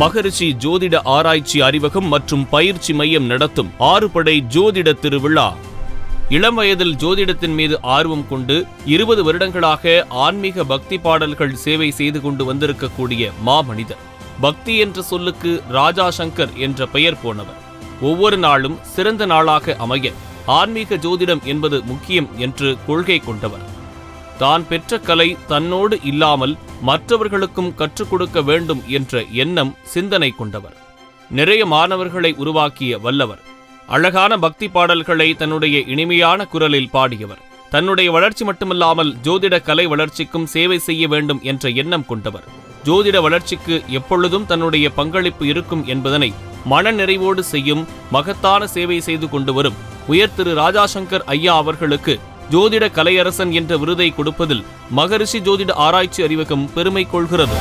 மகரிஷி ஜோதிட ஆராய்ச்சி அறிவகம் மற்றும் பயிற்சி மையம் நடத்தும் 6 படை ஜோதிட திருவிழா. இளம் வயதில் ஜோதிடத்தின் மீது ஆர்வம் கொண்டு 20 வருடங்களாக ஆன்மீக பக்தி பாடல்கள் சேவை செய்து கொண்டு வந்திருக்கக்கூடிய மாமனிதர். பக்தி என்ற சொல்லுக்கு ராஜா சங்கர் என்ற பெயர் போனவர். ஒவ்வொரு நாளும் சிறந்த நாளாக அமைய ஆன்மீக ஜோதிடம் என்பது முக்கியம் என்று கொள்கை கொண்டவர். தான் பெற்ற கலை தன்னோடு இல்லாமல் மற்றவர்களுக்கும் கற்றுக் கொடுக்க வேண்டும் என்ற எண்ணம் சிந்தனை கொண்டவர். நிறைய மாணவர்களை உருவாக்கிய வல்லவர். அழகான பக்தி பாடல்களை தன்னுடைய இனிமையான குரலில் பாடியவர். தன்னுடைய வளர்ச்சி மட்டுமல்லாமல் ஜோதிட கலை வளர்ச்சிக்கும் சேவை செய்ய வேண்டும் என்ற எண்ணம் கொண்டவர். ஜோதிட வளர்ச்சிக்கு எப்பொழுதும் தன்னுடைய பங்களிப்பு இருக்கும் என்பதனை மன நிறைவோடு செய்யும் மகத்தான சேவை செய்து கொண்டு வரும் உயர் திரு ராஜாசங்கர் ஐயா அவர்களுக்கு ஜோதிட கலையரசன் என்ற விருதை கொடுப்பதில் மகரிஷி ஜோதிட ஆராய்ச்சி அறிவகம் பெருமை கொள்கிறது.